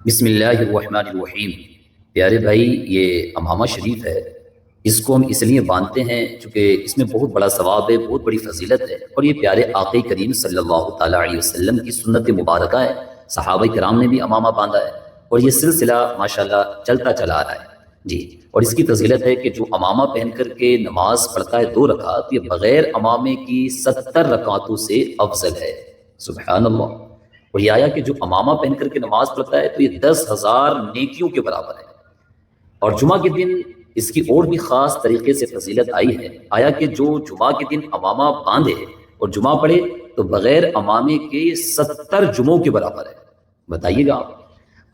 بسم اللہ الرحمن الرحیم۔ پیارے بھائی، یہ امامہ شریف ہے، اس کو ہم اس لیے باندھتے ہیں چونکہ اس میں بہت بڑا ثواب ہے، بہت بڑی فضیلت ہے، اور یہ پیارے آقا کریم صلی اللہ تعالیٰ علیہ وسلم کی سنت مبارکہ ہے۔ صحابہ کرام نے بھی امامہ باندھا ہے اور یہ سلسلہ ماشاءاللہ چلتا چلا آ رہا ہے جی۔ اور اس کی فضیلت ہے کہ جو امامہ پہن کر کے نماز پڑھتا ہے 2 رکعت، یہ بغیر امامے کی 70 رکعتوں سے افضل ہے۔ سبحان اللہ۔ اور یہ آیا کہ جو امامہ پہن کر کے نماز پڑھتا ہے تو یہ 10,000 نیکیوں کے برابر ہے۔ اور جمعہ کے دن اس کی اور بھی خاص طریقے سے فضیلت آئی ہے، آیا کہ جو جمعہ کے دن امامہ باندھے اور جمعہ پڑھے تو بغیر امامے کے 70 جمعوں کے برابر ہے۔ بتائیے گا آپ،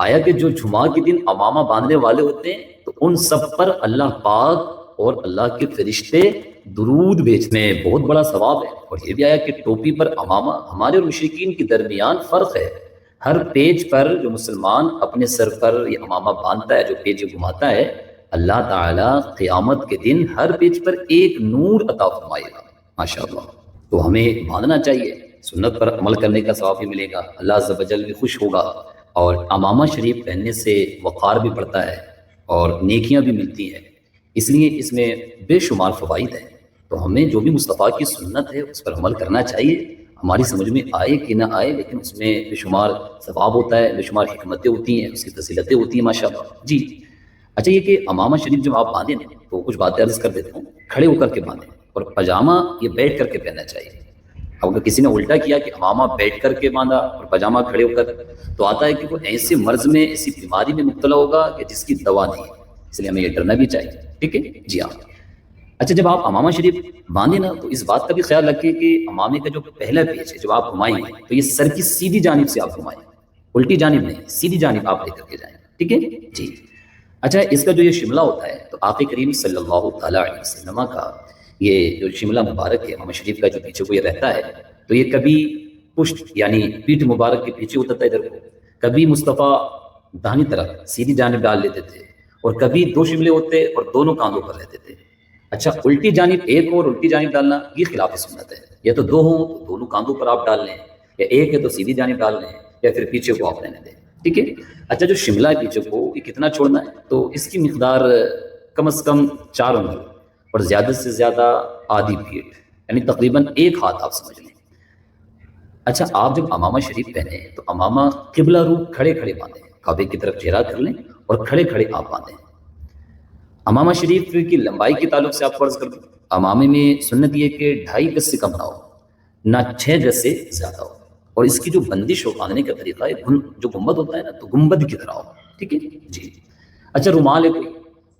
آیا کہ جو جمعہ کے دن امامہ باندھنے والے ہوتے ہیں تو ان سب پر اللہ پاک اور اللہ کے فرشتے درود بھیجنے میں بہت بڑا ثواب ہے۔ اور یہ بھی آیا کہ ٹوپی پر امامہ، ہمارے اور مشرکین کے درمیان فرق ہے۔ ہر پیج پر جو مسلمان اپنے سر پر یہ امامہ باندھتا ہے، جو پیج گھماتا ہے، اللہ تعالیٰ قیامت کے دن ہر پیج پر ایک نور عطا فرمائے گا ماشاءاللہ۔ تو ہمیں باندھنا چاہیے، سنت پر عمل کرنے کا ثواب بھی ملے گا، اللہ عز و جل بھی خوش ہوگا، اور امامہ شریف پہننے سے وقار بھی بڑھتا ہے اور نیکیاں بھی ملتی ہیں۔ اس لیے اس میں بے شمار فوائد ہیں۔ تو ہمیں جو بھی مصطفیٰ کی سنت ہے اس پر عمل کرنا چاہیے، ہماری سمجھ میں آئے کہ نہ آئے، لیکن اس میں بے شمار ثواب ہوتا ہے، بے شمار حکمتیں ہوتی ہیں، اس کی فضیلتیں ہوتی ہیں ماشاءاللہ جی۔ اچھا، یہ کہ امامہ شریف جب آپ باندھیں تو کچھ باتیں عرض کر دیتا ہوں۔ کھڑے ہو کر کے باندھیں، اور پاجامہ یہ بیٹھ کر کے پہننا چاہیے۔ اب اگر کسی نے الٹا کیا کہ امامہ بیٹھ کر کے باندھا اور پاجامہ کھڑے ہو کر، تو آتا ہے کہ وہ ایسے مرض میں، ایسی بیماری میں مبتلا ہوگا کہ جس کی دوا نہیں ہے، اس لیے ہمیں یہ ڈرنا بھی چاہیے، ٹھیک ہے جی ہاں۔ اچھا، جب آپ امامہ شریف باندھیں نا تو اس بات کا بھی خیال رکھیں کہ امامے کا جو پہلا پیج ہے جب آپ گھمائیں گے تو یہ سر کی سیدھی جانب سے آپ گھمائیں، الٹی جانب نہیں، سیدھی جانب آپ لے کر کے جائیں، ٹھیک ہے جی۔ اچھا، اس کا جو یہ شملہ ہوتا ہے تو آقا کریم صلی اللہ تعالیٰ علیہ وسلم کا یہ جو شملہ مبارک ہے امامہ شریف کا، جو پیچھے کو یہ رہتا ہے تو یہ کبھی پشت یعنی پیٹھ مبارک کے پیچھے ہوتا تھا ادھر کو، کبھی مصطفیٰ داہنی طرف سیدھی جانب ڈال لیتے تھے، اور کبھی 2 شملے ہوتے اور دونوں کاندھوں پر رہتے تھے۔ اچھا، الٹی جانب ایک اور الٹی جانب ڈالنا یہ خلاف سنت ہے، یا تو 2 ہوں تو دونوں کاندھوں پر آپ ڈال لیں، یا ایک ہے تو سیدھی جانب ڈال لیں، یا پھر پیچھے کو آپ رہنے دیں، ٹھیک ہے۔ اچھا، جو شملہ ہے پیچھے کو یہ کتنا چھوڑنا ہے، تو اس کی مقدار کم از کم 4 انگل اور زیادہ سے زیادہ آدھی پیٹھ، یعنی تقریباً 1 ہاتھ آپ سمجھ لیں۔ اچھا، آپ جب امامہ شریف پہنے تو امامہ قبلہ رو کھڑے کھڑے باندھیں، کعبے کی طرف چہرہ کر لیں اور کھڑے کھڑے آپ باندھیں۔ امامہ شریف کی لمبائی کے تعلق سے آپ فرض کر دیں، امامے میں سنت یہ کہ 2.5 گز سے کم نہ ہو، نہ 6 گز سے زیادہ ہو، اور اس کی جو بندش ہو باندھنے کا طریقہ ہے، جو گنبد ہوتا ہے نا تو گنبد کی طرح ہو، ٹھیک ہے جی۔ اچھا، رومال ہے کوئی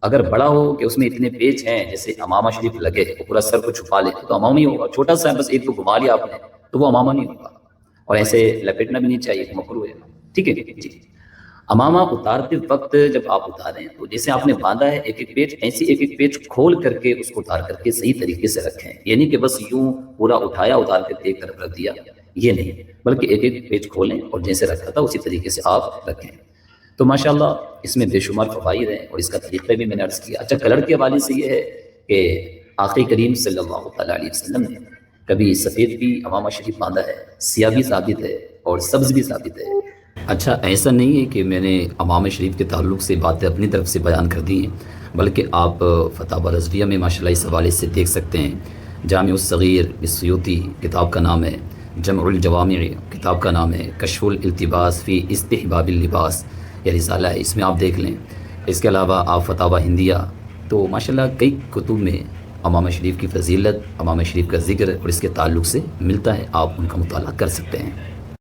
اگر بڑا ہو کہ اس میں اتنے پیچ ہیں جیسے امامہ شریف لگے وہ پورا سر کو چھپا لے تو امامہ نہیں ہوگا، چھوٹا سا ہے بس ایک تو گھما لیا آپ نے تو وہ امامہ نہیں ہوگا، اور ایسے لپیٹنا بھی نہیں چاہیے، مکروہ ہے، ٹھیک ہے جی۔ امامہ اتارتے وقت جب آپ اتاریں تو جیسے آپ نے باندھا ہے ایک ایک پیچ، ایسی ایک ایک پیچ کھول کر کے اس کو اتار کر کے صحیح طریقے سے رکھیں، یہ نہیں کہ بس یوں پورا اٹھایا اتار کر کے ایک طرف رکھ دیا، یہ نہیں، بلکہ ایک ایک پیچ کھولیں اور جیسے رکھا تھا اسی طریقے سے آپ رکھیں۔ تو ماشاءاللہ اس میں بے شمار فوائد ہیں اور اس کا طریقہ بھی میں نے عرض کیا۔ اچھا، کلر کے حوالے سے یہ ہے کہ آقا کریم صلی اللہ تعالیٰ علیہ وسلم نے کبھی سفید بھی امامہ شریف باندھا ہے، سیاہ بھی ثابت ہے اور سبز بھی ثابت ہے۔ اچھا، ایسا نہیں ہے کہ میں نے امامہ شریف کے تعلق سے باتیں اپنی طرف سے بیان کر دی ہیں، بلکہ آپ فتاوی رضویہ میں ماشاءاللہ اس حوالے سے دیکھ سکتے ہیں۔ جامع الصغیر السیوطی کتاب کا نام ہے، جمع الجوامع کتاب کا نام ہے، کشف الالتباس فی استحباب اللباس یہ رسالہ ہے، اس میں آپ دیکھ لیں۔ اس کے علاوہ آپ فتاوی ہندیہ، تو ماشاءاللہ کئی کتب میں امامہ شریف کی فضیلت، امامہ شریف کا ذکر اور اس کے تعلق سے ملتا ہے، آپ ان کا مطالعہ کر سکتے ہیں۔